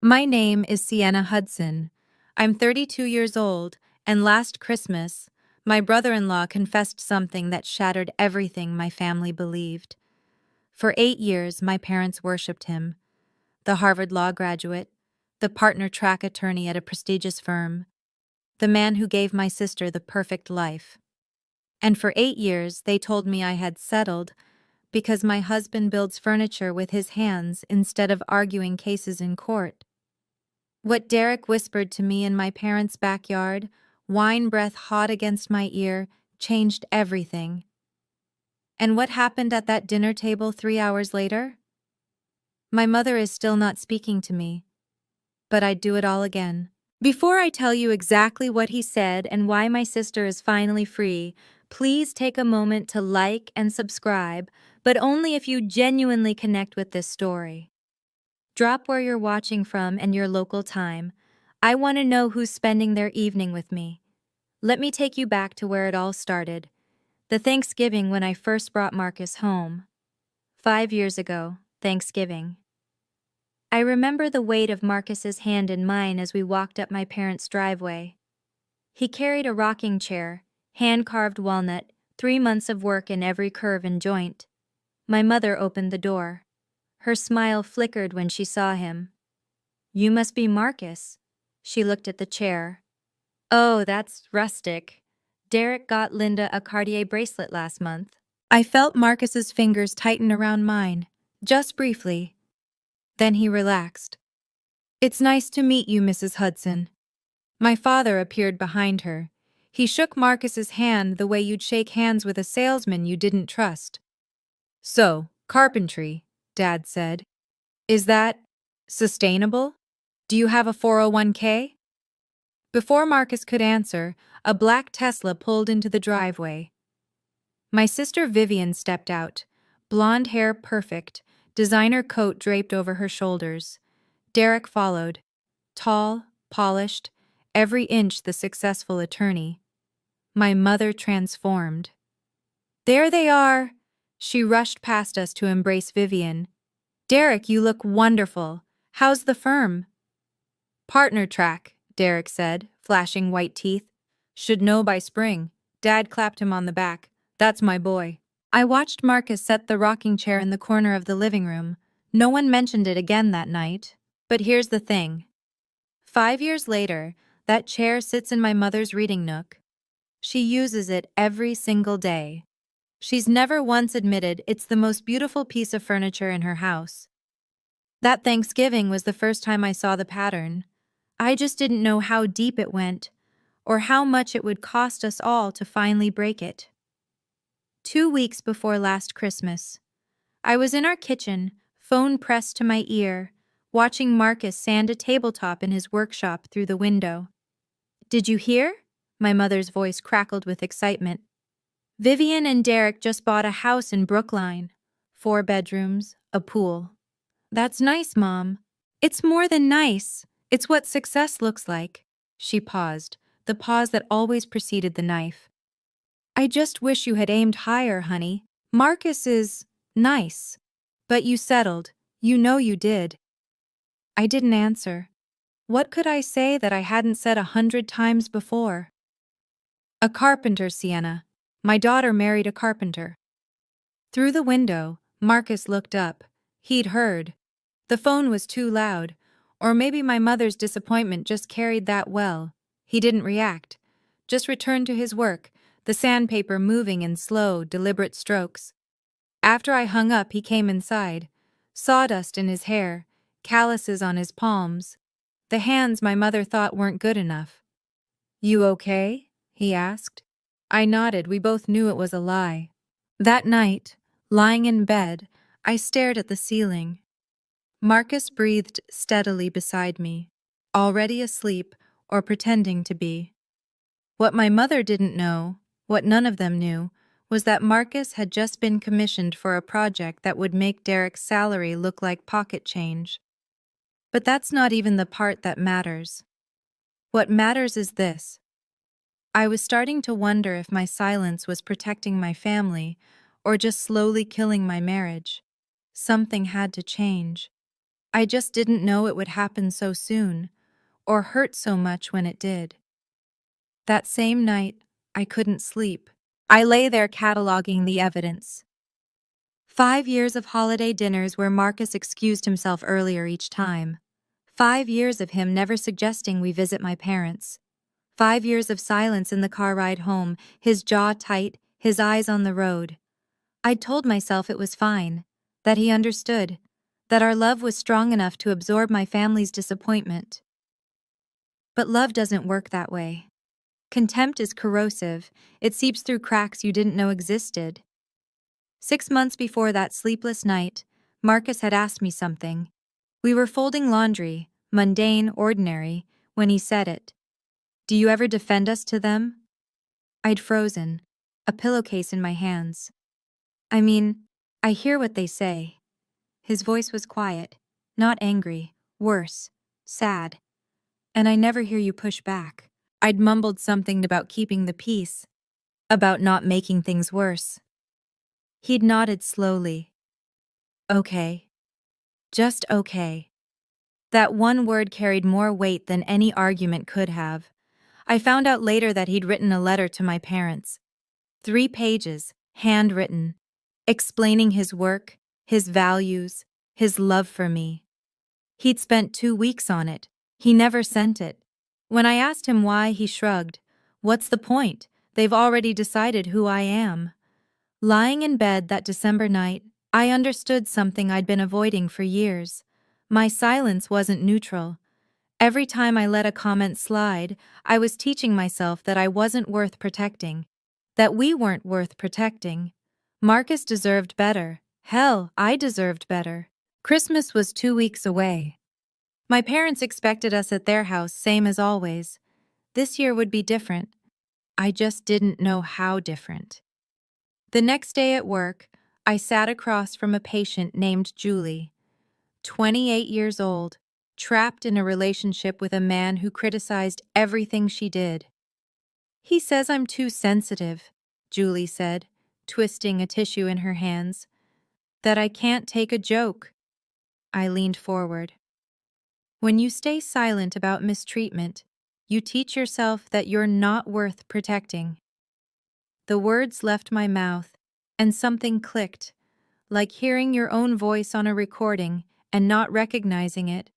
My name is Sienna Hudson. I'm 32 years old, and last Christmas, my brother-in-law confessed something that shattered everything my family believed. For 8 years, my parents worshipped him, the Harvard Law graduate, the partner-track attorney at a prestigious firm, the man who gave my sister the perfect life. And for 8 years, they told me I had settled because my husband builds furniture with his hands instead of arguing cases in court. What Derek whispered to me in my parents' backyard, wine breath hot against my ear, changed everything. And what happened at that dinner table 3 hours later? My mother is still not speaking to me, but I'd do it all again. Before I tell you exactly what he said and why my sister is finally free, please take a moment to like and subscribe, but only if you genuinely connect with this story. Drop where you're watching from and your local time. I want to know who's spending their evening with me. Let me take you back to where it all started. The Thanksgiving when I first brought Marcus home. 5 years ago, Thanksgiving. I remember the weight of Marcus's hand in mine as we walked up my parents' driveway. He carried a rocking chair, hand-carved walnut, 3 months of work in every curve and joint. My mother opened the door. Her smile flickered when she saw him. "You must be Marcus." She looked at the chair. "Oh, that's rustic. Derek got Linda a Cartier bracelet last month." I felt Marcus's fingers tighten around mine, just briefly. Then he relaxed. "It's nice to meet you, Mrs. Hudson." My father appeared behind her. He shook Marcus's hand the way you'd shake hands with a salesman you didn't trust. "So, carpentry," Dad said. "Is that sustainable? Do you have a 401k?" Before Marcus could answer, a black Tesla pulled into the driveway. My sister Vivian stepped out, blonde hair perfect, designer coat draped over her shoulders. Derek followed, tall, polished, every inch the successful attorney. My mother transformed. "There they are!" She rushed past us to embrace Vivian. "Derek, you look wonderful. How's the firm?" "Partner track," Derek said, flashing white teeth. "Should know by spring." Dad clapped him on the back. "That's my boy." I watched Marcus set the rocking chair in the corner of the living room. No one mentioned it again that night. But here's the thing. 5 years later, that chair sits in my mother's reading nook. She uses it every single day. She's never once admitted it's the most beautiful piece of furniture in her house. That Thanksgiving was the first time I saw the pattern. I just didn't know how deep it went, or how much it would cost us all to finally break it. 2 weeks before last Christmas, I was in our kitchen, phone pressed to my ear, watching Marcus sand a tabletop in his workshop through the window. "Did you hear?" My mother's voice crackled with excitement. "Vivian and Derek just bought a house in Brookline. 4 bedrooms, a pool." "That's nice, Mom." "It's more than nice. It's what success looks like." She paused, the pause that always preceded the knife. "I just wish you had aimed higher, honey. Marcus is nice. But you settled. You know you did." I didn't answer. What could I say that I hadn't said 100 times before? "A carpenter, Sienna. My daughter married a carpenter." Through the window, Marcus looked up. He'd heard. The phone was too loud, or maybe my mother's disappointment just carried that well. He didn't react, just returned to his work, the sandpaper moving in slow, deliberate strokes. After I hung up, he came inside, sawdust in his hair, calluses on his palms, the hands my mother thought weren't good enough. "You okay?" he asked. I nodded. We both knew it was a lie. That night, lying in bed, I stared at the ceiling. Marcus breathed steadily beside me, already asleep or pretending to be. What my mother didn't know, what none of them knew, was that Marcus had just been commissioned for a project that would make Derek's salary look like pocket change. But that's not even the part that matters. What matters is this. I was starting to wonder if my silence was protecting my family or just slowly killing my marriage. Something had to change. I just didn't know it would happen so soon, or hurt so much when it did. That same night, I couldn't sleep. I lay there cataloging the evidence. 5 years of holiday dinners where Marcus excused himself earlier each time. 5 years of him never suggesting we visit my parents. 5 years of silence in the car ride home, his jaw tight, his eyes on the road. I'd told myself it was fine, that he understood, that our love was strong enough to absorb my family's disappointment. But love doesn't work that way. Contempt is corrosive. It seeps through cracks you didn't know existed. 6 months before that sleepless night, Marcus had asked me something. We were folding laundry, mundane, ordinary, when he said it. "Do you ever defend us to them?" I'd frozen, a pillowcase in my hands. "I mean, I hear what they say." His voice was quiet, not angry, worse, sad. "And I never hear you push back." I'd mumbled something about keeping the peace, about not making things worse. He'd nodded slowly. "Okay. Just okay." That one word carried more weight than any argument could have. I found out later that he'd written a letter to my parents. 3 pages, handwritten, explaining his work, his values, his love for me. He'd spent 2 weeks on it. He never sent it. When I asked him why, he shrugged. "What's the point? They've already decided who I am." Lying in bed that December night, I understood something I'd been avoiding for years. My silence wasn't neutral. Every time I let a comment slide, I was teaching myself that I wasn't worth protecting, that we weren't worth protecting. Marcus deserved better. Hell, I deserved better. Christmas was 2 weeks away. My parents expected us at their house, same as always. This year would be different. I just didn't know how different. The next day at work, I sat across from a patient named Julie, 28 years old, trapped in a relationship with a man who criticized everything she did. "He says I'm too sensitive," Julie said, twisting a tissue in her hands. "That I can't take a joke." I leaned forward. "When you stay silent about mistreatment, you teach yourself that you're not worth protecting." The words left my mouth, and something clicked, like hearing your own voice on a recording and not recognizing it.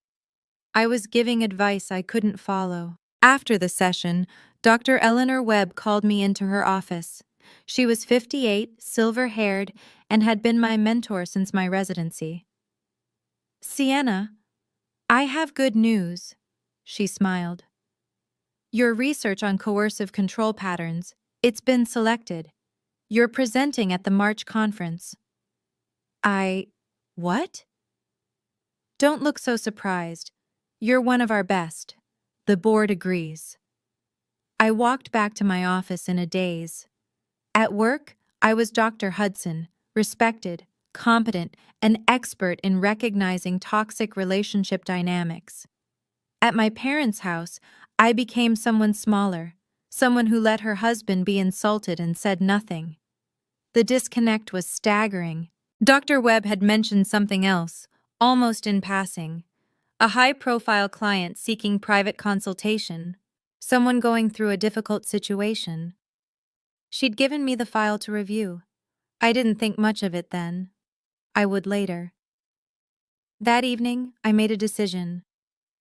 I was giving advice I couldn't follow. After the session, Dr. Eleanor Webb called me into her office. She was 58, silver-haired, and had been my mentor since my residency. "Sienna, I have good news," she smiled. "Your research on coercive control patterns, it's been selected. You're presenting at the March conference." What? "Don't look so surprised. You're one of our best. The board agrees." I walked back to my office in a daze. At work, I was Dr. Hudson, respected, competent, and expert in recognizing toxic relationship dynamics. At my parents' house, I became someone smaller, someone who let her husband be insulted and said nothing. The disconnect was staggering. Dr. Webb had mentioned something else, almost in passing. A high-profile client seeking private consultation, someone going through a difficult situation. She'd given me the file to review. I didn't think much of it then. I would later. That evening, I made a decision.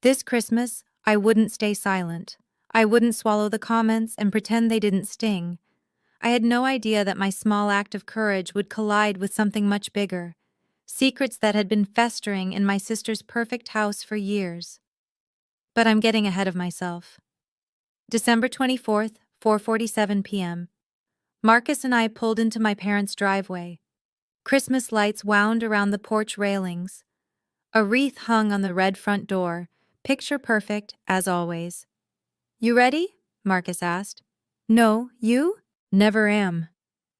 This Christmas, I wouldn't stay silent. I wouldn't swallow the comments and pretend they didn't sting. I had no idea that my small act of courage would collide with something much bigger. Secrets that had been festering in my sister's perfect house for years. But I'm getting ahead of myself. December 24th, 4:47 p.m. Marcus and I pulled into my parents' driveway. Christmas lights wound around the porch railings. A wreath hung on the red front door, picture perfect, as always. "You ready?" Marcus asked. "No, you?" "Never am."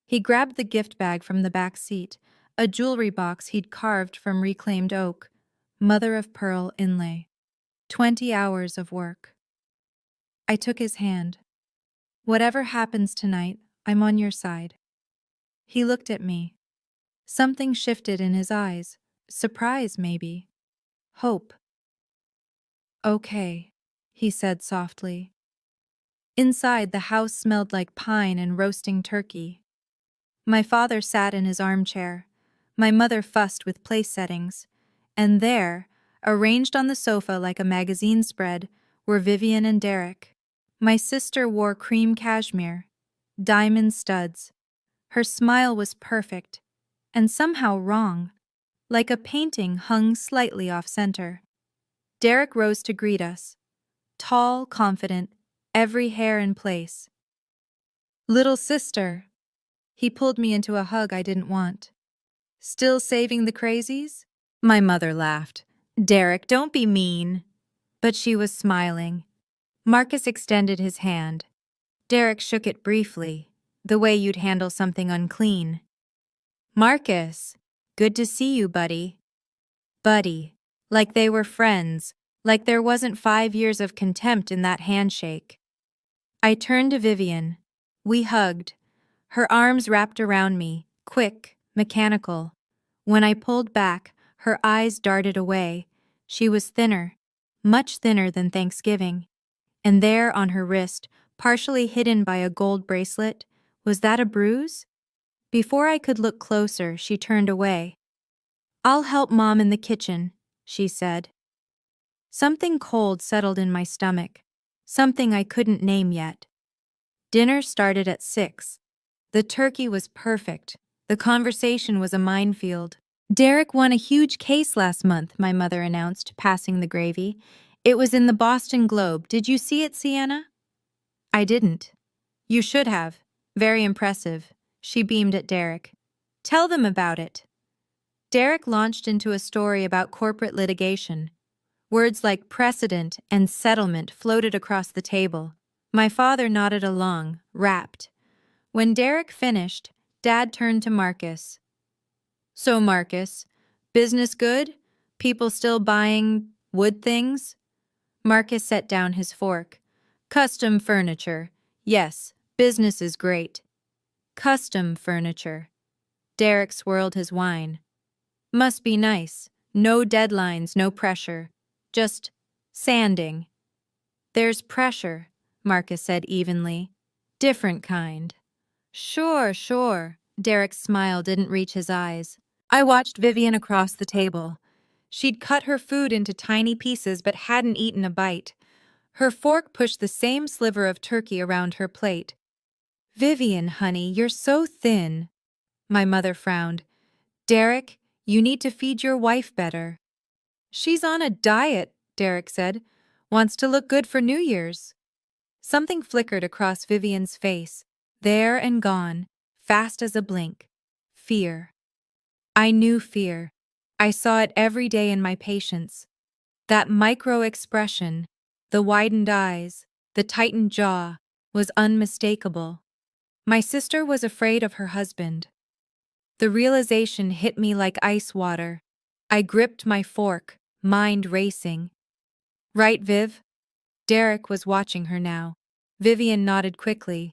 He grabbed the gift bag from the back seat, a jewelry box he'd carved from reclaimed oak, mother of pearl inlay. 20 hours of work. I took his hand. "Whatever happens tonight, I'm on your side." He looked at me. Something shifted in his eyes. Surprise, maybe. Hope. Okay, he said softly. Inside, the house smelled like pine and roasting turkey. My father sat in his armchair. My mother fussed with place settings. And there, arranged on the sofa like a magazine spread, were Vivian and Derek. My sister wore cream cashmere, diamond studs. Her smile was perfect, and somehow wrong, like a painting hung slightly off-center. Derek rose to greet us, tall, confident, every hair in place. Little sister. He pulled me into a hug I didn't want. Still saving the crazies? My mother laughed. Derek, don't be mean. But she was smiling. Marcus extended his hand. Derek shook it briefly, the way you'd handle something unclean. Marcus, good to see you, buddy. Buddy. Like they were friends, like there wasn't 5 years of contempt in that handshake. I turned to Vivian. We hugged. Her arms wrapped around me, quick, mechanical. When I pulled back, her eyes darted away. She was thinner, much thinner than Thanksgiving. And there on her wrist, partially hidden by a gold bracelet, was that a bruise? Before I could look closer, she turned away. I'll help Mom in the kitchen, she said. Something cold settled in my stomach, something I couldn't name yet. Dinner started at 6. The turkey was perfect. The conversation was a minefield. Derek won a huge case last month, my mother announced, passing the gravy. It was in the Boston Globe. Did you see it, Sienna? I didn't. You should have. Very impressive. She beamed at Derek. Tell them about it. Derek launched into a story about corporate litigation. Words like precedent and settlement floated across the table. My father nodded along, rapt. When Derek finished, Dad turned to Marcus. So, Marcus, business good? People still buying wood things? Marcus set down his fork. Custom furniture. Yes, business is great. Custom furniture. Derek swirled his wine. Must be nice. No deadlines, no pressure. Just sanding. There's pressure, Marcus said evenly. Different kind. Sure. Derek's smile didn't reach his eyes. I watched Vivian across the table. She'd cut her food into tiny pieces but hadn't eaten a bite. Her fork pushed the same sliver of turkey around her plate. Vivian, honey, you're so thin. My mother frowned. Derek, you need to feed your wife better. She's on a diet, Derek said. Wants to look good for New Year's. Something flickered across Vivian's face, there and gone, fast as a blink. Fear. I knew fear. I saw it every day in my patients. That micro-expression, the widened eyes, the tightened jaw, was unmistakable. My sister was afraid of her husband. The realization hit me like ice water. I gripped my fork, mind racing. Right, Viv? Derek was watching her now. Vivian nodded quickly.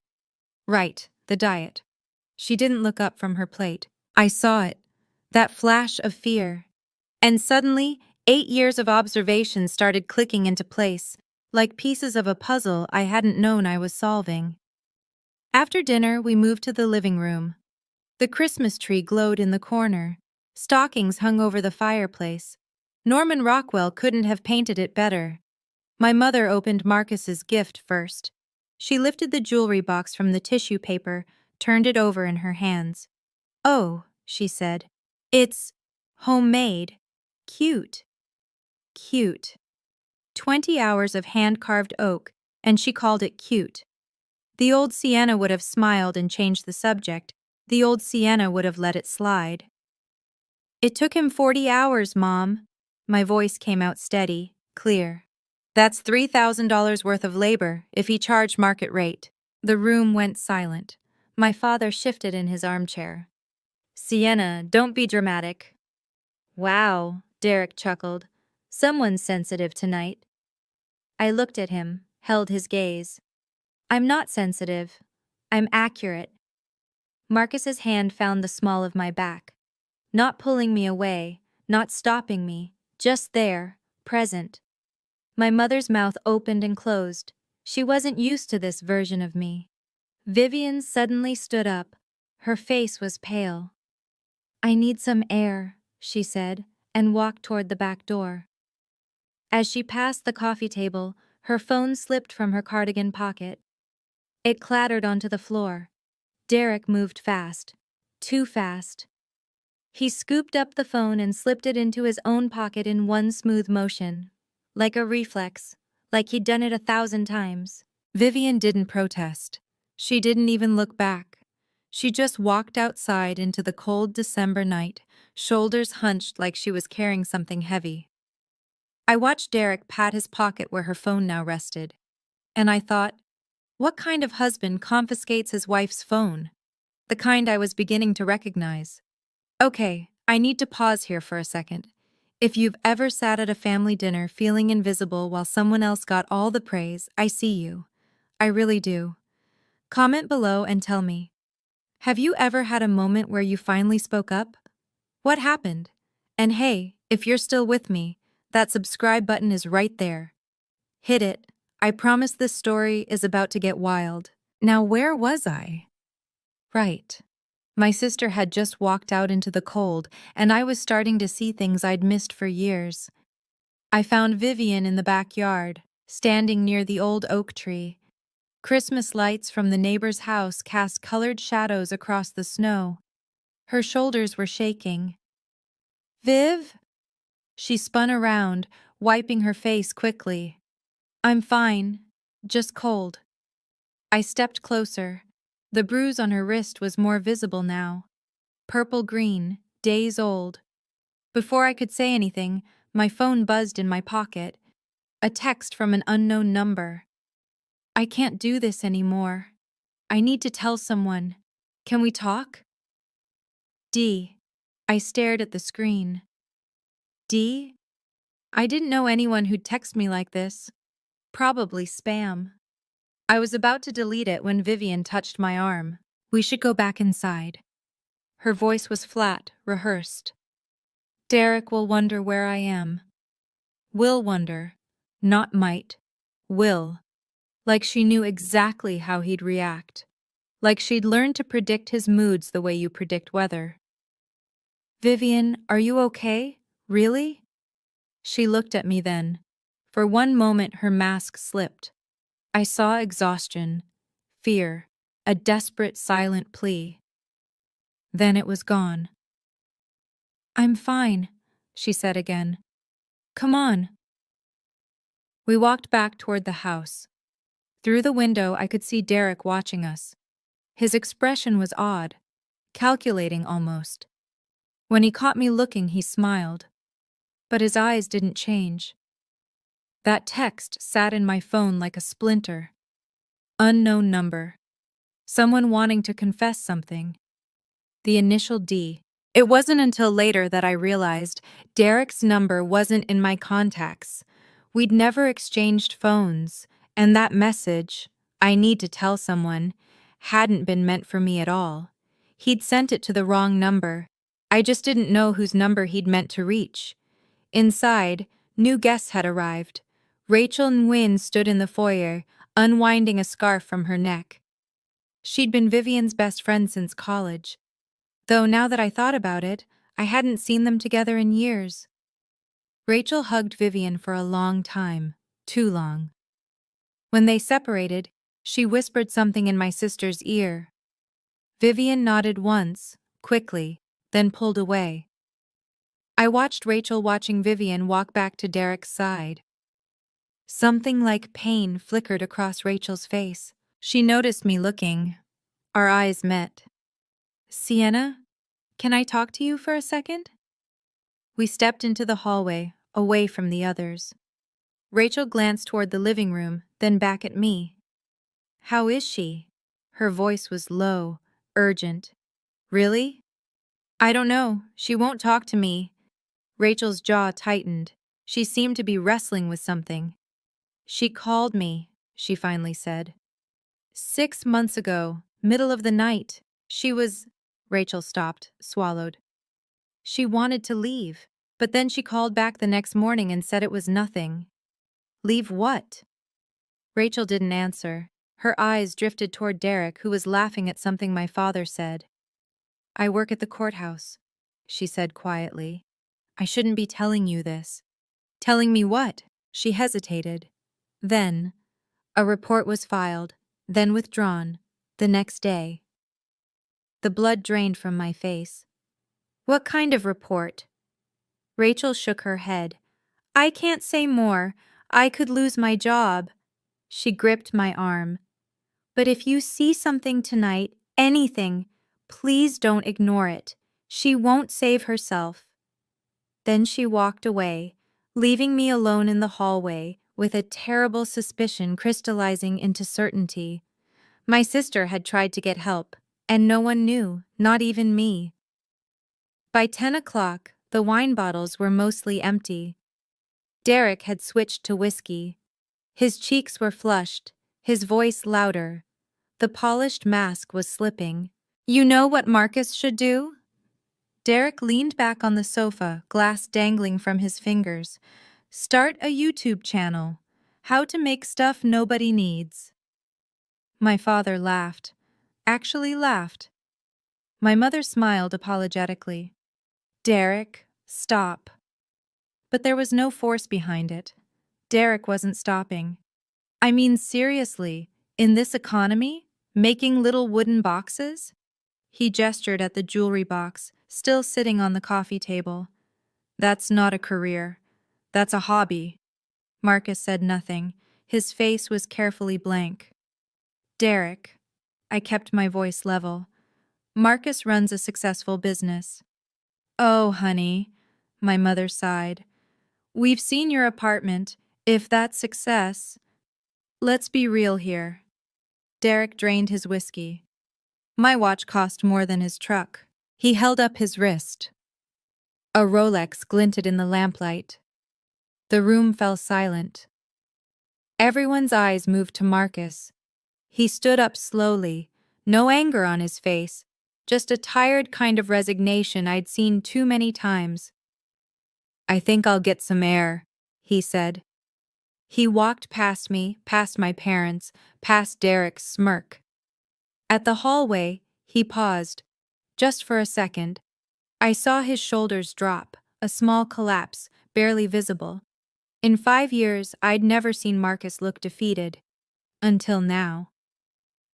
Right, the diet. She didn't look up from her plate. I saw it. That flash of fear. And suddenly, 8 years of observation started clicking into place, like pieces of a puzzle I hadn't known I was solving. After dinner, we moved to the living room. The Christmas tree glowed in the corner. Stockings hung over the fireplace. Norman Rockwell couldn't have painted it better. My mother opened Marcus's gift first. She lifted the jewelry box from the tissue paper, turned it over in her hands. Oh, she said. It's homemade. Cute. Cute. 20 hours of hand-carved oak, and she called it cute. The old Sienna would have smiled and changed the subject. The old Sienna would have let it slide. It took him 40 hours, Mom. My voice came out steady, clear. That's $3,000 worth of labor if he charged market rate. The room went silent. My father shifted in his armchair. Sienna, don't be dramatic. Wow, Derek chuckled. Someone's sensitive tonight. I looked at him, held his gaze. I'm not sensitive. I'm accurate. Marcus's hand found the small of my back. Not pulling me away, not stopping me, Just there, present. My mother's mouth opened and closed. She wasn't used to this version of me. Vivian suddenly stood up. Her face was pale. "I need some air," she said, and walked toward the back door. As she passed the coffee table, her phone slipped from her cardigan pocket. It clattered onto the floor. Derek moved fast. Too fast. He scooped up the phone and slipped it into his own pocket in one smooth motion. Like a reflex, like he'd done it 1,000 times. Vivian didn't protest. She didn't even look back. She just walked outside into the cold December night, shoulders hunched like she was carrying something heavy. I watched Derek pat his pocket where her phone now rested. And I thought, what kind of husband confiscates his wife's phone? The kind I was beginning to recognize. Okay, I need to pause here for a second. If you've ever sat at a family dinner feeling invisible while someone else got all the praise, I see you. I really do. Comment below and tell me. Have you ever had a moment where you finally spoke up? What happened? And hey, if you're still with me, that subscribe button is right there. Hit it. I promise this story is about to get wild. Now, where was I? Right. My sister had just walked out into the cold, and I was starting to see things I'd missed for years. I found Vivian in the backyard, standing near the old oak tree. Christmas lights from the neighbor's house cast colored shadows across the snow. Her shoulders were shaking. "Viv?" She spun around, wiping her face quickly. "I'm fine. Just cold." I stepped closer. The bruise on her wrist was more visible now. Purple-green, days old. Before I could say anything, my phone buzzed in my pocket. A text from an unknown number. "I can't do this anymore. I need to tell someone. Can we talk?" D. I stared at the screen. D? I didn't know anyone who'd text me like this. Probably spam. I was about to delete it when Vivian touched my arm. "We should go back inside." Her voice was flat, rehearsed. "Derek will wonder where I am." Will wonder. Not might. Will. Like she knew exactly how he'd react. Like she'd learned to predict his moods the way you predict weather. "Vivian, are you okay? Really?" She looked at me then. For one moment her mask slipped. I saw exhaustion, fear, a desperate silent plea. Then it was gone. "I'm fine," she said again. "Come on." We walked back toward the house. Through the window I could see Derek watching us. His expression was odd, calculating almost. When he caught me looking, he smiled. But his eyes didn't change. That text sat in my phone like a splinter. Unknown number. Someone wanting to confess something. The initial D. It wasn't until later that I realized Derek's number wasn't in my contacts. We'd never exchanged phones, and that message, "I need to tell someone," hadn't been meant for me at all. He'd sent it to the wrong number. I just didn't know whose number he'd meant to reach. Inside, new guests had arrived. Rachel Nguyen stood in the foyer, unwinding a scarf from her neck. She'd been Vivian's best friend since college. Though now that I thought about it, I hadn't seen them together in years. Rachel hugged Vivian for a long time, too long. When they separated, she whispered something in my sister's ear. Vivian nodded once, quickly, then pulled away. I watched Rachel watching Vivian walk back to Derek's side. Something like pain flickered across Rachel's face. She noticed me looking. Our eyes met. "Sienna, can I talk to you for a second?" We stepped into the hallway, away from the others. Rachel glanced toward the living room, then back at me. "How is she?" Her voice was low, urgent. "Really?" "I don't know. She won't talk to me." Rachel's jaw tightened. She seemed to be wrestling with something. "She called me," she finally said. 6 months ago, middle of the night. She was..." Rachel stopped, swallowed. "She wanted to leave." But then she called back the next morning and said it was nothing. Leave what? Rachel didn't answer. Her eyes drifted toward Derek, who was laughing at something my father said. I work at the courthouse, she said quietly. I shouldn't be telling you this. Telling me what? She hesitated. Then, a report was filed, then withdrawn, the next day. The blood drained from my face. What kind of report? Rachel shook her head. I can't say more. I could lose my job. She gripped my arm. But if you see something tonight, anything, please don't ignore it. She won't save herself. Then she walked away, leaving me alone in the hallway with a terrible suspicion crystallizing into certainty. My sister had tried to get help, and no one knew, not even me. By 10 o'clock, the wine bottles were mostly empty. Derek had switched to whiskey. His cheeks were flushed, his voice louder. The polished mask was slipping. You know what Marcus should do? Derek leaned back on the sofa, glass dangling from his fingers. Start a YouTube channel. How to make stuff nobody needs. My father laughed. Actually laughed. My mother smiled apologetically. Derek, stop. But there was no force behind it. Derek wasn't stopping. I mean, seriously, in this economy, making little wooden boxes? He gestured at the jewelry box, still sitting on the coffee table. That's not a career. That's a hobby. Marcus said nothing. His face was carefully blank. Derek. I kept my voice level. Marcus runs a successful business. Oh, honey, my mother sighed. We've seen your apartment. If that's success. Let's be real here. Derek drained his whiskey. My watch cost more than his truck. He held up his wrist. A Rolex glinted in the lamplight. The room fell silent. Everyone's eyes moved to Marcus. He stood up slowly, no anger on his face, just a tired kind of resignation I'd seen too many times. I think I'll get some air, he said. He walked past me, past my parents, past Derek's smirk. At the hallway, he paused, just for a second. I saw his shoulders drop, a small collapse, barely visible. In 5 years, I'd never seen Marcus look defeated. Until now.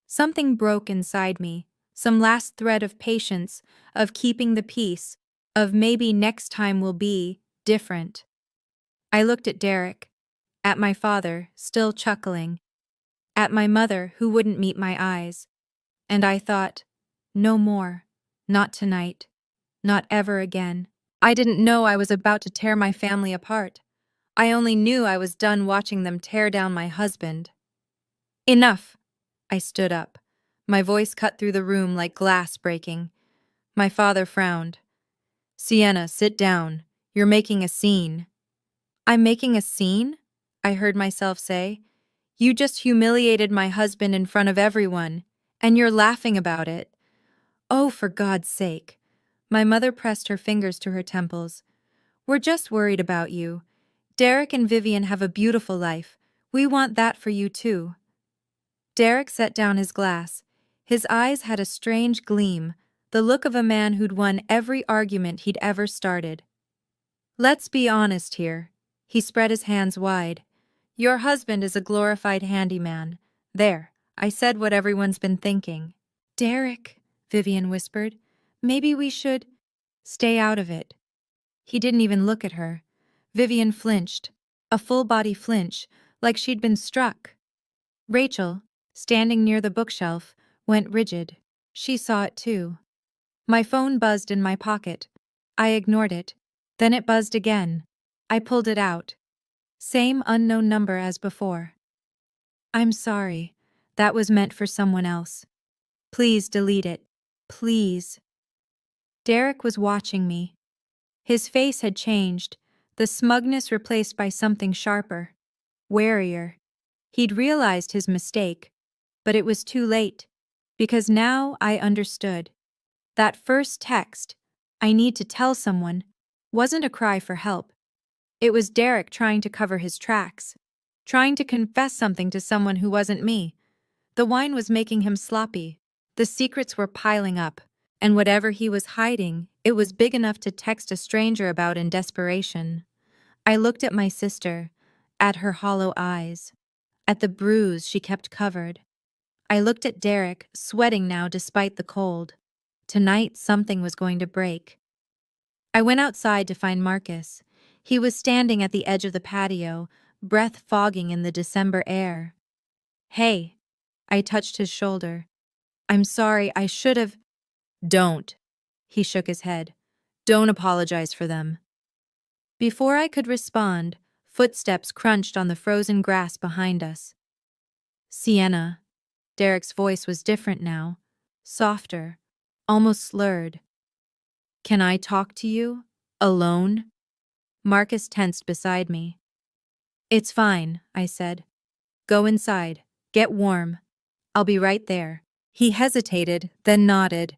Something broke inside me, some last thread of patience, of keeping the peace, of maybe next time will be different. I looked at Derek, at my father, still chuckling, at my mother, who wouldn't meet my eyes, and I thought, no more, not tonight, not ever again. I didn't know I was about to tear my family apart. I only knew I was done watching them tear down my husband. Enough! I stood up. My voice cut through the room like glass breaking. My father frowned. Sienna, sit down. You're making a scene. I'm making a scene? I heard myself say. You just humiliated my husband in front of everyone, and you're laughing about it. Oh, for God's sake. My mother pressed her fingers to her temples. We're just worried about you. Derek and Vivian have a beautiful life. We want that for you too. Derek set down his glass. His eyes had a strange gleam, the look of a man who'd won every argument he'd ever started. Let's be honest here. He spread his hands wide. Your husband is a glorified handyman. There, I said what everyone's been thinking. Derek, Vivian whispered, maybe we should stay out of it. He didn't even look at her. Vivian flinched, a full-body flinch, like she'd been struck. Rachel, standing near the bookshelf, went rigid. She saw it too. My phone buzzed in my pocket. I ignored it. Then it buzzed again. I pulled it out. Same unknown number as before. I'm sorry. That was meant for someone else. Please delete it. Please. Derek was watching me. His face had changed, the smugness replaced by something sharper, warier. He'd realized his mistake, but it was too late, because now I understood. That first text, I need to tell someone, wasn't a cry for help. It was Derek trying to cover his tracks, trying to confess something to someone who wasn't me. The wine was making him sloppy. The secrets were piling up, and whatever he was hiding, it was big enough to text a stranger about in desperation. I looked at my sister, at her hollow eyes, at the bruise she kept covered. I looked at Derek, sweating now despite the cold. Tonight, something was going to break. I went outside to find Marcus. He was standing at the edge of the patio, breath fogging in the December air. "Hey," I touched his shoulder. "I'm sorry, I should have—" "Don't." He shook his head. "Don't apologize for them." Before I could respond, footsteps crunched on the frozen grass behind us. "Sienna." Derek's voice was different now, softer, almost slurred. "Can I talk to you? Alone?" Marcus tensed beside me. "It's fine," I said. "Go inside. Get warm. I'll be right there." He hesitated, then nodded.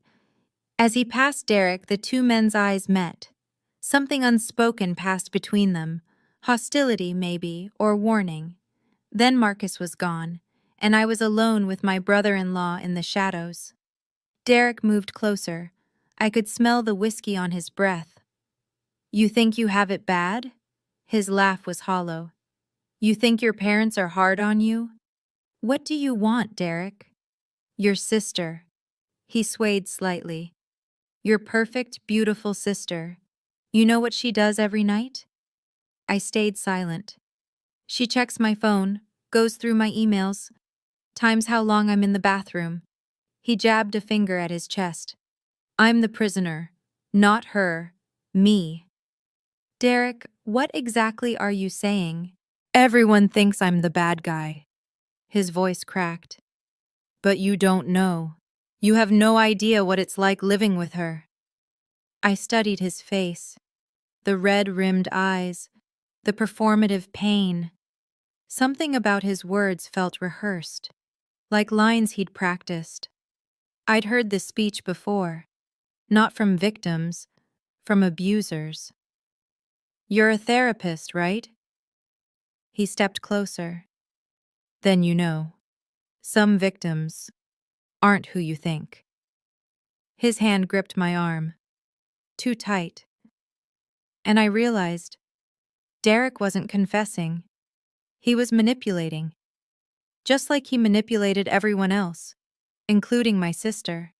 As he passed Derek, the two men's eyes met. Something unspoken passed between them. Hostility, maybe, or warning. Then Marcus was gone, and I was alone with my brother-in-law in the shadows. Derek moved closer. I could smell the whiskey on his breath. "You think you have it bad?" His laugh was hollow. "You think your parents are hard on you?" "What do you want, Derek?" "Your sister." He swayed slightly. "Your perfect, beautiful sister. You know what she does every night?" I stayed silent. "She checks my phone, goes through my emails, times how long I'm in the bathroom." He jabbed a finger at his chest. "I'm the prisoner. Not her. Me." "Derek, what exactly are you saying?" "Everyone thinks I'm the bad guy." His voice cracked. "But you don't know. You have no idea what it's like living with her." I studied his face. The red-rimmed eyes, the performative pain. Something about his words felt rehearsed, like lines he'd practiced. I'd heard this speech before, not from victims, from abusers. "You're a therapist, right?" He stepped closer. "Then you know. Some victims aren't who you think." His hand gripped my arm, too tight. And I realized Derek wasn't confessing. He was manipulating, just like he manipulated everyone else, including my sister.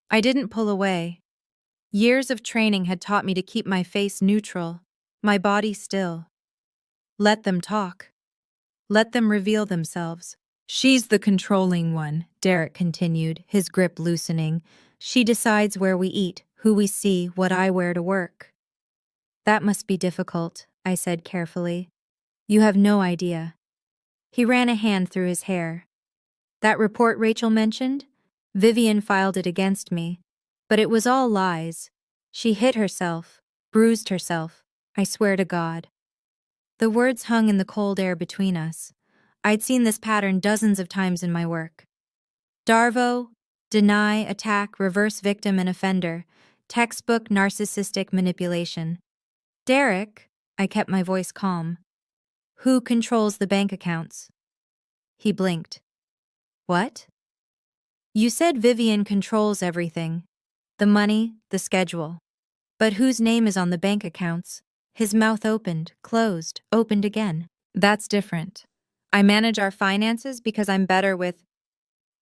I didn't pull away. Years of training had taught me to keep my face neutral, my body still. Let them talk. Let them reveal themselves. "She's the controlling one," Derek continued, his grip loosening. "She decides where we eat, who we see, what I wear to work." "That must be difficult," I said carefully. "You have no idea." He ran a hand through his hair. "That report Rachel mentioned? Vivian filed it against me. But it was all lies. She hit herself, bruised herself. I swear to God." The words hung in the cold air between us. I'd seen this pattern dozens of times in my work. Darvo, deny, attack, reverse victim and offender. Textbook narcissistic manipulation. "Derek," I kept my voice calm. "Who controls the bank accounts?" He blinked. "What?" "You said Vivian controls everything. The money, the schedule. But whose name is on the bank accounts?" His mouth opened, closed, opened again. "That's different. I manage our finances because I'm better with—"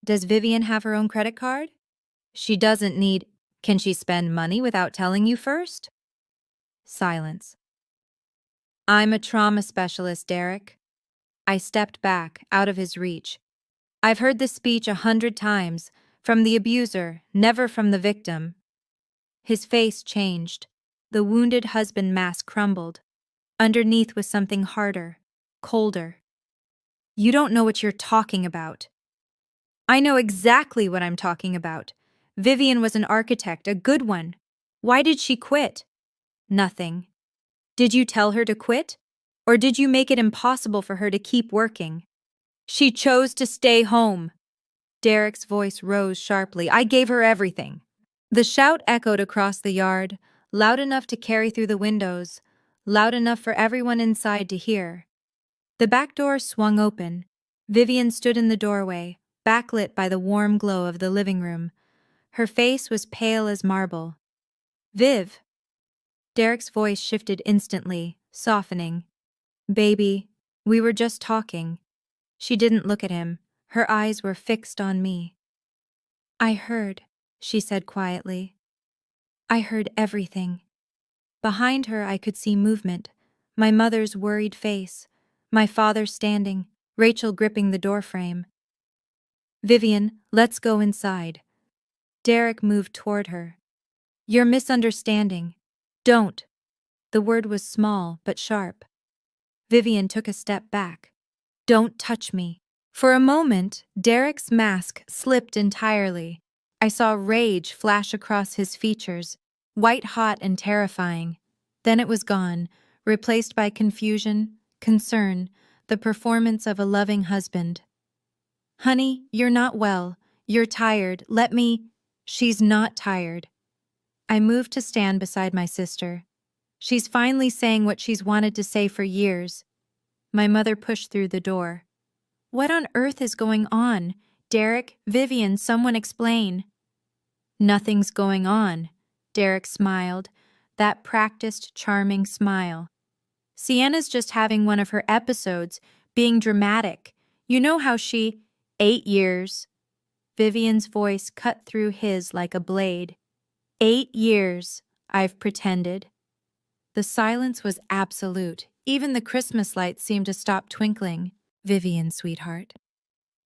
"Does Vivian have her own credit card?" "She doesn't need—" "Can she spend money without telling you first?" Silence. "I'm a trauma specialist, Derek." I stepped back, out of his reach. "I've heard this speech 100 times, from the abuser, never from the victim." His face changed. The wounded husband mask crumbled. Underneath was something harder, colder. "You don't know what you're talking about." "I know exactly what I'm talking about. Vivian was an architect, a good one. Why did she quit?" "Nothing." "Did you tell her to quit? Or did you make it impossible for her to keep working?" "She chose to stay home." Derek's voice rose sharply. "I gave her everything." The shout echoed across the yard, loud enough to carry through the windows, loud enough for everyone inside to hear. The back door swung open. Vivian stood in the doorway, backlit by the warm glow of the living room. Her face was pale as marble. "Viv." Derek's voice shifted instantly, softening. "Baby, we were just talking." She didn't look at him. Her eyes were fixed on me. "I heard," she said quietly. "I heard everything." Behind her I could see movement. My mother's worried face. My father standing, Rachel gripping the doorframe. "Vivian, let's go inside." Derek moved toward her. "You're misunderstanding." "Don't." The word was small but sharp. Vivian took a step back. "Don't touch me." For a moment, Derek's mask slipped entirely. I saw rage flash across his features, white-hot and terrifying. Then it was gone, replaced by confusion, concern, the performance of a loving husband. "Honey, you're not well. You're tired. Let me—" "She's not tired." I moved to stand beside my sister. "She's finally saying what she's wanted to say for years." My mother pushed through the door. "What on earth is going on? Derek, Vivian, someone explain." "Nothing's going on." Derek smiled, that practiced, charming smile. "Sienna's just having one of her episodes, being dramatic. You know how she—" "8 years." Vivian's voice cut through his like a blade. 8 years, I've pretended." The silence was absolute. Even the Christmas lights seemed to stop twinkling. "Vivian, sweetheart."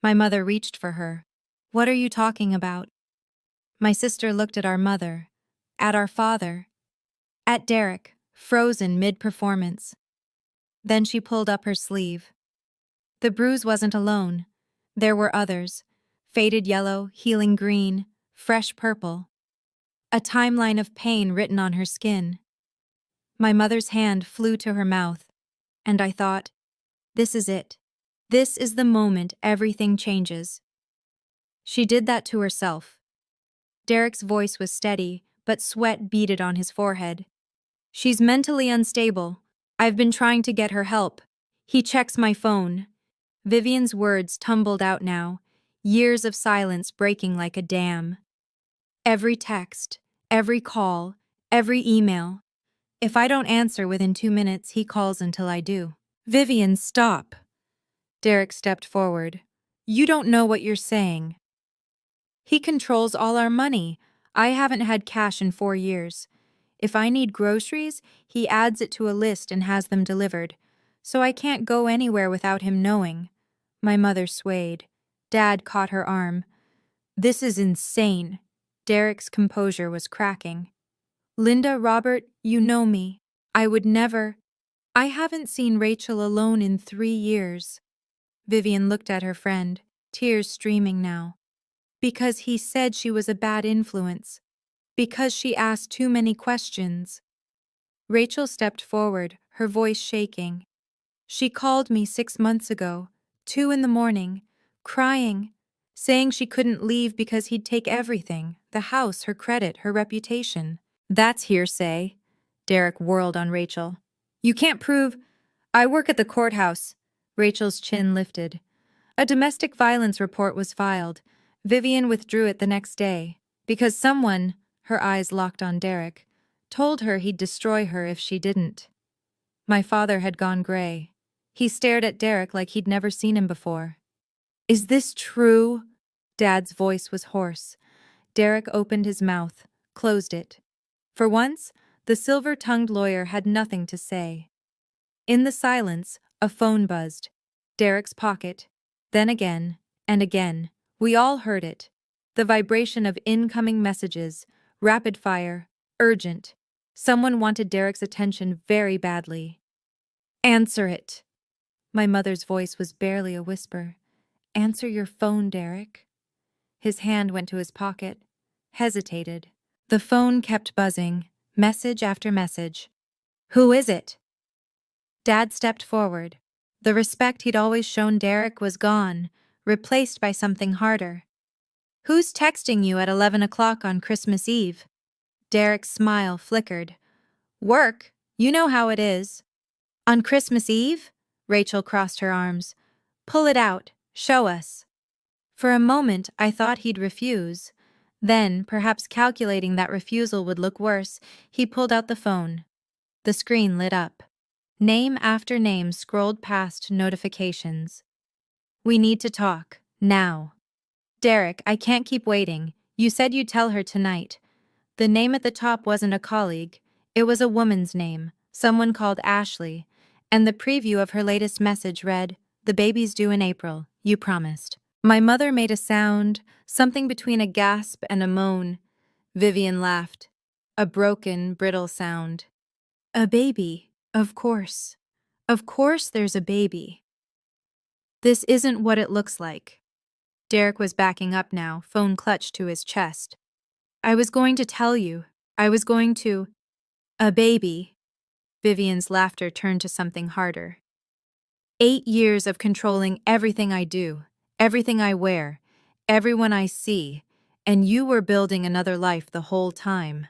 My mother reached for her. "What are you talking about?" My sister looked at our mother, at our father, at Derek, frozen mid-performance. Then she pulled up her sleeve. The bruise wasn't alone. There were others. Faded yellow, healing green, fresh purple. A timeline of pain written on her skin. My mother's hand flew to her mouth, and I thought, this is it. This is the moment everything changes. She did that to herself. Derek's voice was steady, but sweat beaded on his forehead. "She's mentally unstable. I've been trying to get her help. He checks my phone." Vivian's words tumbled out now, years of silence breaking like a dam. "Every text, every call, every email. If I don't answer within 2 minutes, he calls until I do." "Vivian, stop." Derek stepped forward. "You don't know what you're saying." "He controls all our money. I haven't had cash in 4 years. If I need groceries, he adds it to a list and has them delivered. So I can't go anywhere without him knowing." My mother swayed. Dad caught her arm. "This is insane." Derek's composure was cracking. "Linda, Robert, you know me. I would never—" "I haven't seen Rachel alone in 3 years." Vivian looked at her friend, tears streaming now. "Because he said she was a bad influence. Because she asked too many questions." Rachel stepped forward, her voice shaking. "She called me 6 months ago, 2 in the morning, crying, saying she couldn't leave because he'd take everything, the house, her credit, her reputation." "That's hearsay." Derek whirled on Rachel. "You can't prove—" "I work at the courthouse." Rachel's chin lifted. "A domestic violence report was filed. Vivian withdrew it the next day. Because someone," her eyes locked on Derek, "told her he'd destroy her if she didn't." My father had gone gray. He stared at Derek like he'd never seen him before. "Is this true?" Dad's voice was hoarse. Derek opened his mouth, closed it. For once, the silver-tongued lawyer had nothing to say. In the silence, a phone buzzed. Derek's pocket. Then again, and again. We all heard it. The vibration of incoming messages, rapid fire, urgent. Someone wanted Derek's attention very badly. "Answer it." My mother's voice was barely a whisper. "Answer your phone, Derek." His hand went to his pocket, hesitated. The phone kept buzzing, message after message. "Who is it?" Dad stepped forward. The respect he'd always shown Derek was gone, replaced by something harder. "Who's texting you at 11 o'clock on Christmas Eve?" Derek's smile flickered. Work? You know how it is. On Christmas Eve? Rachel crossed her arms. Pull it out. Show us. For a moment, I thought he'd refuse. Then, perhaps calculating that refusal would look worse, he pulled out the phone. The screen lit up. Name after name scrolled past notifications. We need to talk. Now. Derek, I can't keep waiting. You said you'd tell her tonight. The name at the top wasn't a colleague. It was a woman's name, someone called Ashley, and the preview of her latest message read, "The baby's due in April, you promised." My mother made a sound, something between a gasp and a moan. Vivian laughed. A broken, brittle sound. A baby, of course. Of course there's a baby. This isn't what it looks like. Derek was backing up now, phone clutched to his chest. I was going to tell you. I was going to... A baby. Vivian's laughter turned to something harder. 8 years of controlling everything I do, everything I wear, everyone I see, and you were building another life the whole time.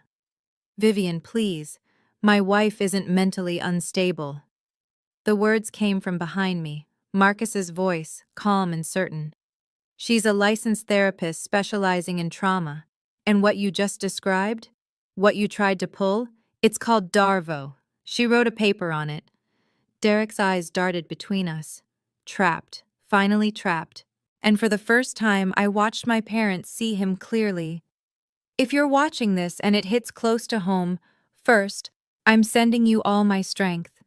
Vivian, please. My wife isn't mentally unstable. The words came from behind me, Marcus's voice, calm and certain. She's a licensed therapist specializing in trauma. And what you just described? What you tried to pull? It's called Darvo. She wrote a paper on it. Derek's eyes darted between us. Trapped. Finally trapped. And for the first time, I watched my parents see him clearly. If you're watching this and it hits close to home, first, I'm sending you all my strength.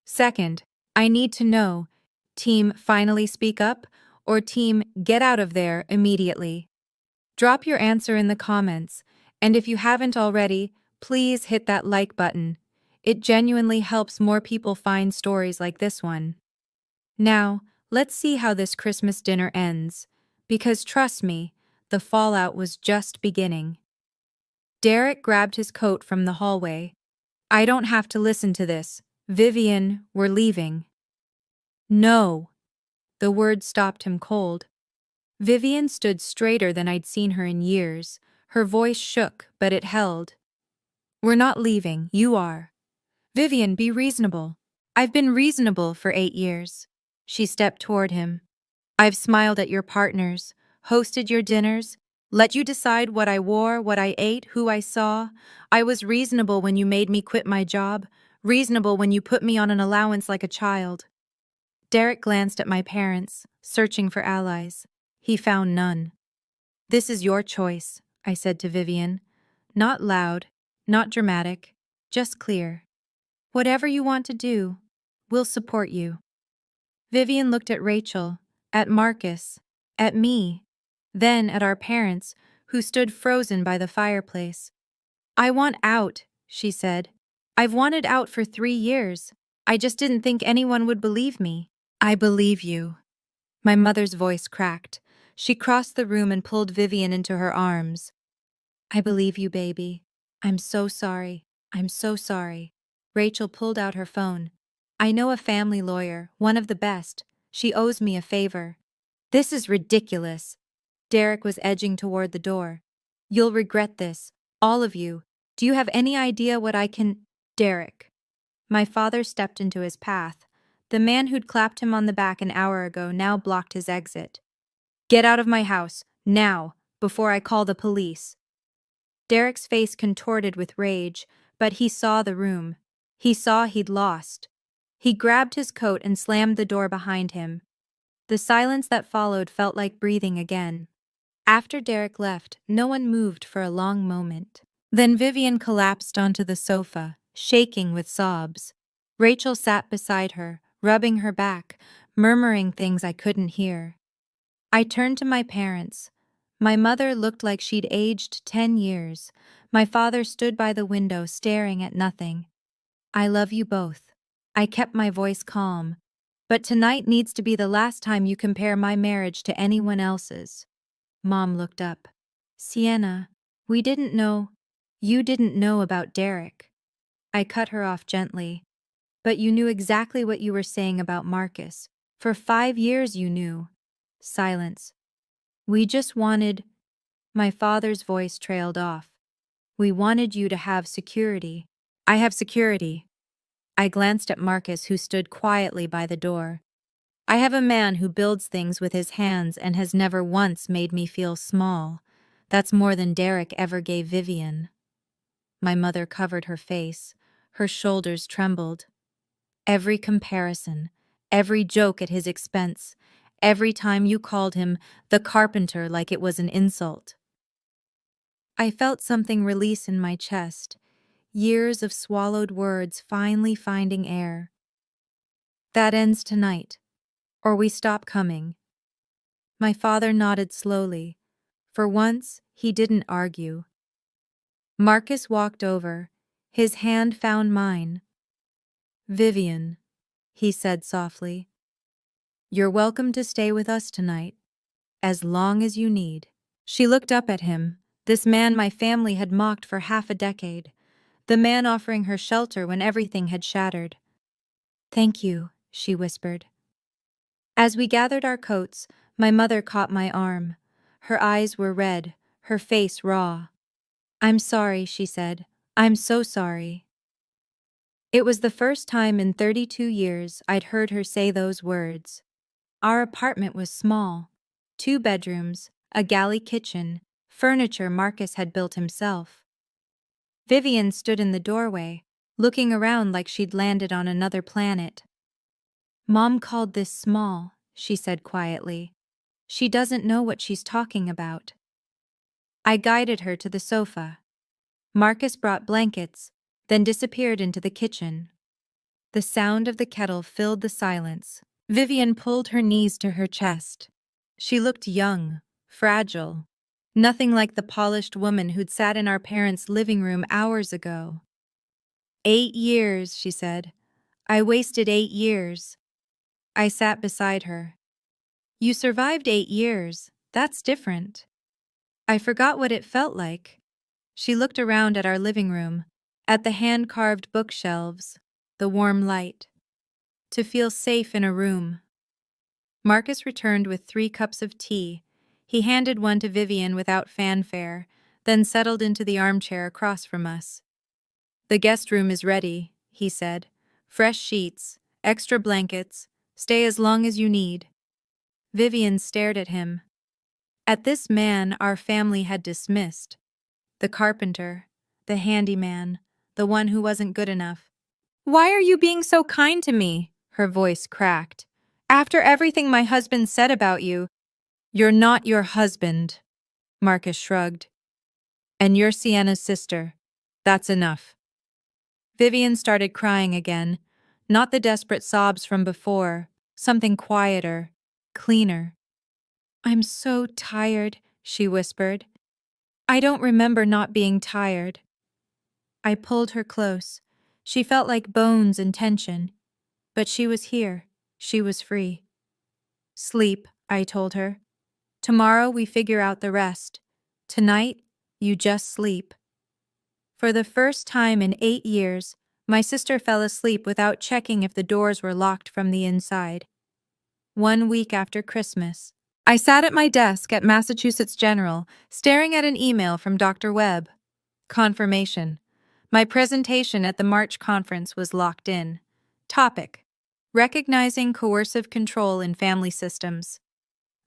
Second, I need to know, team finally speak up, or team get out of there immediately. Drop your answer in the comments, and if you haven't already, please hit that like button. It genuinely helps more people find stories like this one. Now, let's see how this Christmas dinner ends, because trust me, the fallout was just beginning. Derek grabbed his coat from the hallway. I don't have to listen to this. Vivian, we're leaving. No. The word stopped him cold. Vivian stood straighter than I'd seen her in years. Her voice shook, but it held. We're not leaving, you are. Vivian, be reasonable. I've been reasonable for 8 years. She stepped toward him. I've smiled at your partners, hosted your dinners, let you decide what I wore, what I ate, who I saw. I was reasonable when you made me quit my job, reasonable when you put me on an allowance like a child. Derek glanced at my parents, searching for allies. He found none. This is your choice, I said to Vivian. Not loud, not dramatic, just clear. Whatever you want to do, we'll support you. Vivian looked at Rachel, at Marcus, at me, then at our parents, who stood frozen by the fireplace. I want out, she said. I've wanted out for 3 years. I just didn't think anyone would believe me. I believe you. My mother's voice cracked. She crossed the room and pulled Vivian into her arms. I believe you, baby. I'm so sorry. I'm so sorry. Rachel pulled out her phone. I know a family lawyer, one of the best. She owes me a favor. This is ridiculous. Derek was edging toward the door. You'll regret this, all of you. Do you have any idea what I can... Derek. My father stepped into his path. The man who'd clapped him on the back an hour ago now blocked his exit. Get out of my house, now, before I call the police. Derek's face contorted with rage, but he saw the room. He saw he'd lost. He grabbed his coat and slammed the door behind him. The silence that followed felt like breathing again. After Derek left, no one moved for a long moment. Then Vivian collapsed onto the sofa, shaking with sobs. Rachel sat beside her, rubbing her back, murmuring things I couldn't hear. I turned to my parents. My mother looked like she'd aged 10 years. My father stood by the window staring at nothing. I love you both. I kept my voice calm. But tonight needs to be the last time you compare my marriage to anyone else's. Mom looked up. Sienna, we didn't know. You didn't know about Derek. I cut her off gently. But you knew exactly what you were saying about Marcus. For 5 years you knew. Silence. We just wanted... My father's voice trailed off. We wanted you to have security. I have security. I glanced at Marcus, who stood quietly by the door. I have a man who builds things with his hands and has never once made me feel small. That's more than Derek ever gave Vivian. My mother covered her face. Her shoulders trembled. Every comparison, every joke at his expense, every time you called him the carpenter like it was an insult. I felt something release in my chest, years of swallowed words finally finding air. That ends tonight, or we stop coming. My father nodded slowly. For once, he didn't argue. Marcus walked over. His hand found mine. Vivian, he said softly, you're welcome to stay with us tonight, as long as you need. She looked up at him, this man my family had mocked for half a decade, the man offering her shelter when everything had shattered. Thank you, she whispered. As we gathered our coats, my mother caught my arm. Her eyes were red, her face raw. I'm sorry, she said. I'm so sorry. It was the first time in 32 years I'd heard her say those words. Our apartment was small. 2 bedrooms, a galley kitchen, furniture Marcus had built himself. Vivian stood in the doorway, looking around like she'd landed on another planet. Mom called this small, she said quietly. She doesn't know what she's talking about. I guided her to the sofa. Marcus brought blankets, then disappeared into the kitchen. The sound of the kettle filled the silence. Vivian pulled her knees to her chest. She looked young, fragile, nothing like the polished woman who'd sat in our parents' living room hours ago. 8 years, she said. I wasted 8 years. I sat beside her. You survived 8 years. That's different. I forgot what it felt like. She looked around at our living room, at the hand-carved bookshelves, the warm light. To feel safe in a room. Marcus returned with 3 cups of tea. He handed one to Vivian without fanfare, then settled into the armchair across from us. The guest room is ready, he said. Fresh sheets, extra blankets, stay as long as you need. Vivian stared at him. At this man our family had dismissed. The carpenter, the handyman, the one who wasn't good enough. Why are you being so kind to me? Her voice cracked. After everything my husband said about you. You're not your husband, Marcus shrugged. And you're Sienna's sister. That's enough. Vivian started crying again, not the desperate sobs from before, something quieter, cleaner. I'm so tired, she whispered. I don't remember not being tired. I pulled her close. She felt like bones in tension. But she was here. She was free. Sleep, I told her. Tomorrow we figure out the rest. Tonight, you just sleep. For the first time in 8 years, my sister fell asleep without checking if the doors were locked from the inside. 1 week after Christmas, I sat at my desk at Massachusetts General, staring at an email from Dr. Webb. Confirmation. My presentation at the March conference was locked in. Topic: Recognizing coercive control in family systems.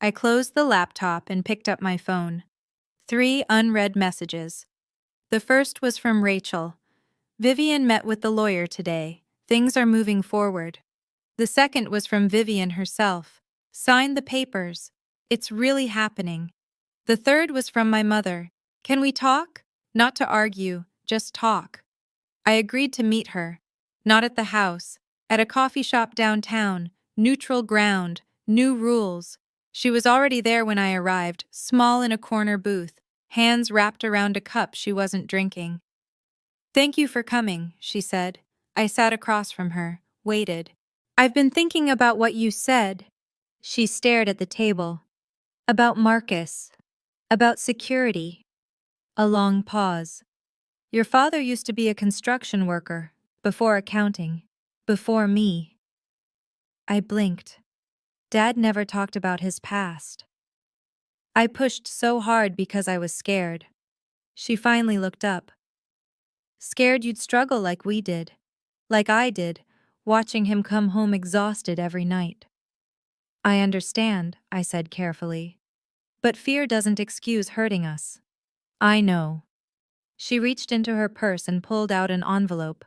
I closed the laptop and picked up my phone. 3 unread messages. The first was from Rachel. Vivian met with the lawyer today. Things are moving forward. The second was from Vivian herself. Sign the papers. It's really happening. The third was from my mother. Can we talk? Not to argue, just talk. I agreed to meet her. Not at the house. At a coffee shop downtown. Neutral ground. New rules. She was already there when I arrived, small in a corner booth, hands wrapped around a cup she wasn't drinking. Thank you for coming, she said. I sat across from her, waited. I've been thinking about what you said. She stared at the table. About Marcus. About security. A long pause. Your father used to be a construction worker, before accounting, before me. I blinked. Dad never talked about his past. I pushed so hard because I was scared. She finally looked up. Scared you'd struggle like we did. Like I did, watching him come home exhausted every night. I understand, I said carefully. But fear doesn't excuse hurting us. I know. She reached into her purse and pulled out an envelope.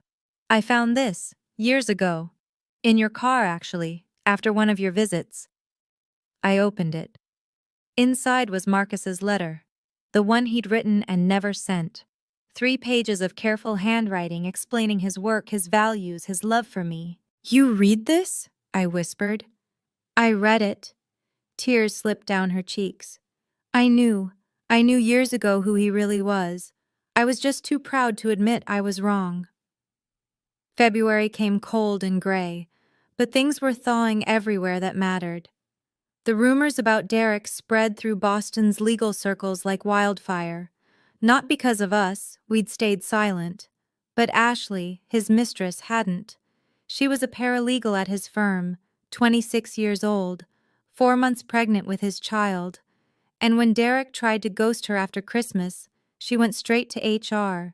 I found this, years ago. In your car, actually, after one of your visits. I opened it. Inside was Marcus's letter. The one he'd written and never sent. 3 pages of careful handwriting explaining his work, his values, his love for me. You read this? I whispered. I read it. Tears slipped down her cheeks. I knew years ago who he really was. I was just too proud to admit I was wrong. February came cold and gray, but things were thawing everywhere that mattered. The rumors about Derek spread through Boston's legal circles like wildfire. Not because of us, we'd stayed silent. But Ashley, his mistress, hadn't. She was a paralegal at his firm, 26 years old, 4 months pregnant with his child. And when Derek tried to ghost her after Christmas, she went straight to HR.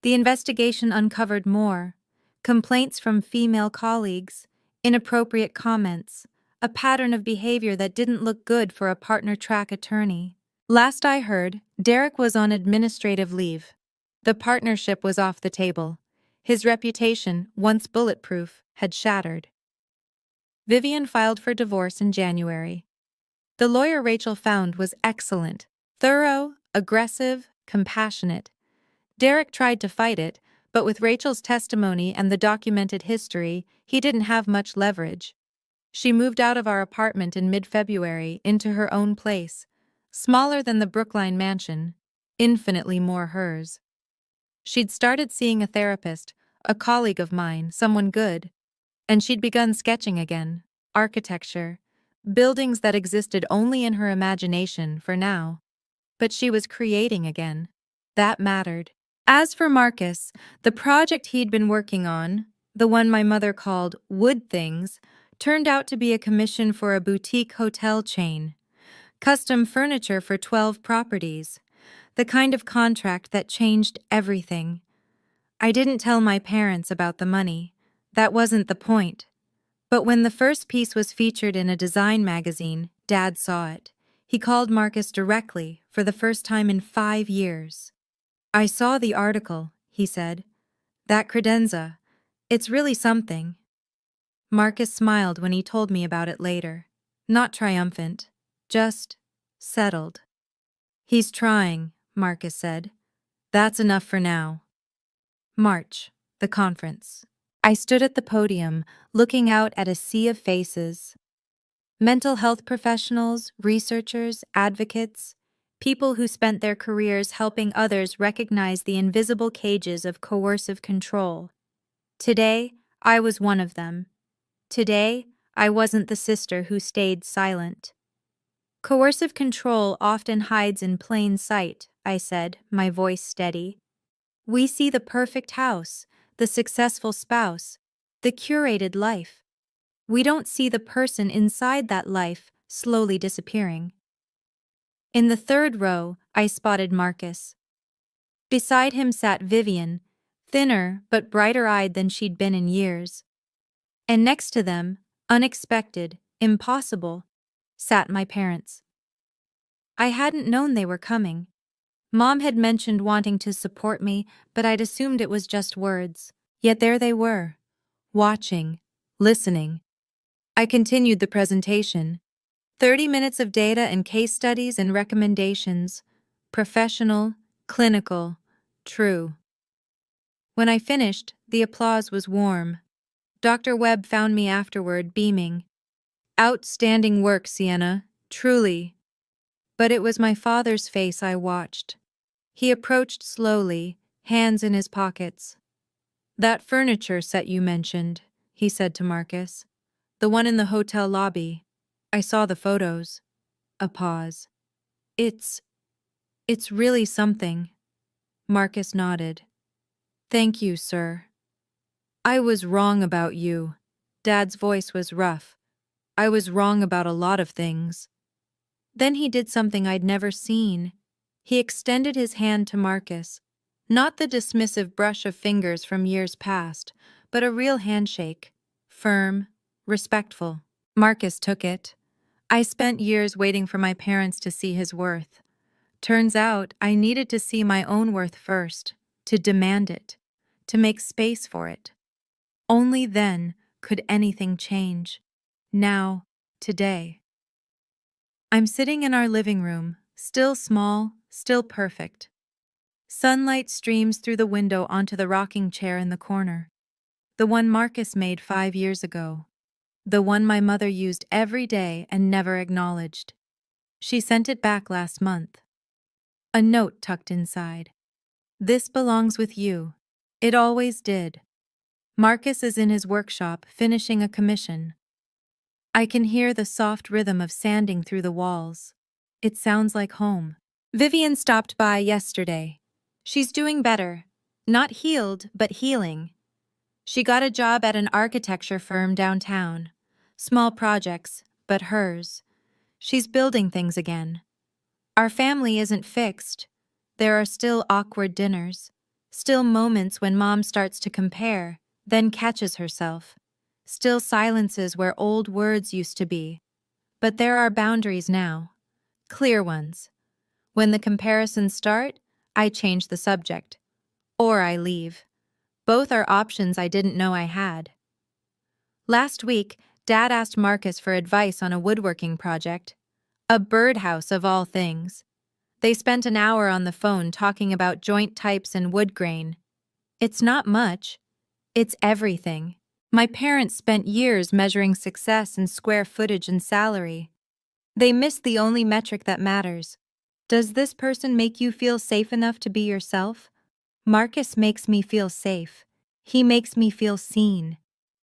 The investigation uncovered more. Complaints from female colleagues, inappropriate comments, a pattern of behavior that didn't look good for a partner-track attorney. Last I heard, Derek was on administrative leave. The partnership was off the table. His reputation, once bulletproof, had shattered. Vivian filed for divorce in January. The lawyer Rachel found was excellent, thorough, aggressive, compassionate. Derek tried to fight it, but with Rachel's testimony and the documented history, he didn't have much leverage. She moved out of our apartment in mid-February into her own place, smaller than the Brookline mansion, infinitely more hers. She'd started seeing a therapist, a colleague of mine, someone good, and she'd begun sketching again, architecture, buildings that existed only in her imagination for now. But she was creating again. That mattered. As for Marcus, the project he'd been working on, the one my mother called Wood Things, turned out to be a commission for a boutique hotel chain. Custom furniture for 12 properties. The kind of contract that changed everything. I didn't tell my parents about the money. That wasn't the point. But when the first piece was featured in a design magazine, Dad saw it. He called Marcus directly for the first time in 5 years. I saw the article, he said. That credenza. It's really something. Marcus smiled when he told me about it later. Not triumphant, just settled. He's trying, Marcus said. That's enough for now. March, the conference. I stood at the podium, looking out at a sea of faces. Mental health professionals, researchers, advocates, people who spent their careers helping others recognize the invisible cages of coercive control. Today, I was one of them. Today, I wasn't the sister who stayed silent. Coercive control often hides in plain sight, I said, my voice steady. We see the perfect house, the successful spouse, the curated life. We don't see the person inside that life slowly disappearing. In the 3rd row, I spotted Marcus. Beside him sat Vivian, thinner but brighter-eyed than she'd been in years. And next to them, unexpected, impossible, sat my parents. I hadn't known they were coming. Mom had mentioned wanting to support me, but I'd assumed it was just words. Yet there they were, watching, listening. I continued the presentation. 30 minutes of data and case studies and recommendations. Professional, clinical, true. When I finished, the applause was warm. Dr. Webb found me afterward, beaming. Outstanding work, Sienna, truly. But it was my father's face I watched. He approached slowly, hands in his pockets. That furniture set you mentioned, he said to Marcus. The one in the hotel lobby. I saw the photos. A pause. It's really something. Marcus nodded. Thank you, sir. I was wrong about you. Dad's voice was rough. I was wrong about a lot of things. Then he did something I'd never seen. He extended his hand to Marcus. Not the dismissive brush of fingers from years past, but a real handshake. Firm, respectful. Marcus took it. I spent years waiting for my parents to see his worth. Turns out I needed to see my own worth first, to demand it, to make space for it. Only then could anything change. Now, today. I'm sitting in our living room, still small, still perfect. Sunlight streams through the window onto the rocking chair in the corner. The one Marcus made 5 years ago. The one my mother used every day and never acknowledged. She sent it back last month. A note tucked inside. This belongs with you. It always did. Marcus is in his workshop finishing a commission. I can hear the soft rhythm of sanding through the walls. It sounds like home. Vivian stopped by yesterday. She's doing better. Not healed, but healing. She got a job at an architecture firm downtown. Small projects, but hers. She's building things again. Our family isn't fixed. There are still awkward dinners. Still moments when mom starts to compare, then catches herself. Still silences where old words used to be. But there are boundaries now. Clear ones. When the comparisons start, I change the subject. Or I leave. Both are options I didn't know I had. Last week, Dad asked Marcus for advice on a woodworking project. A birdhouse of all things. They spent an hour on the phone talking about joint types and wood grain. It's not much. It's everything. My parents spent years measuring success in square footage and salary. They missed the only metric that matters. Does this person make you feel safe enough to be yourself? Marcus makes me feel safe. He makes me feel seen.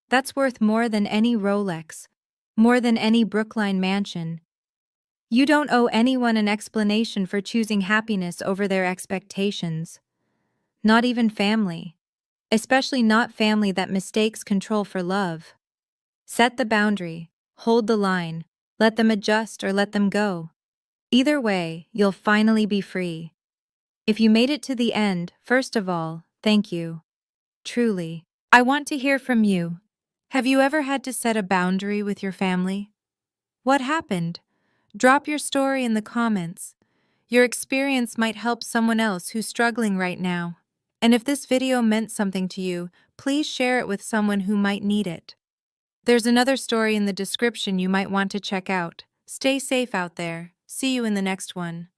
That's worth more than any Rolex, more than any Brookline mansion. You don't owe anyone an explanation for choosing happiness over their expectations. Not even family. Especially not family that mistakes control for love. Set the boundary, hold the line, let them adjust or let them go. Either way, you'll finally be free. If you made it to the end, first of all, thank you. Truly. I want to hear from you. Have you ever had to set a boundary with your family? What happened? Drop your story in the comments. Your experience might help someone else who's struggling right now. And if this video meant something to you, please share it with someone who might need it. There's another story in the description you might want to check out. Stay safe out there. See you in the next one.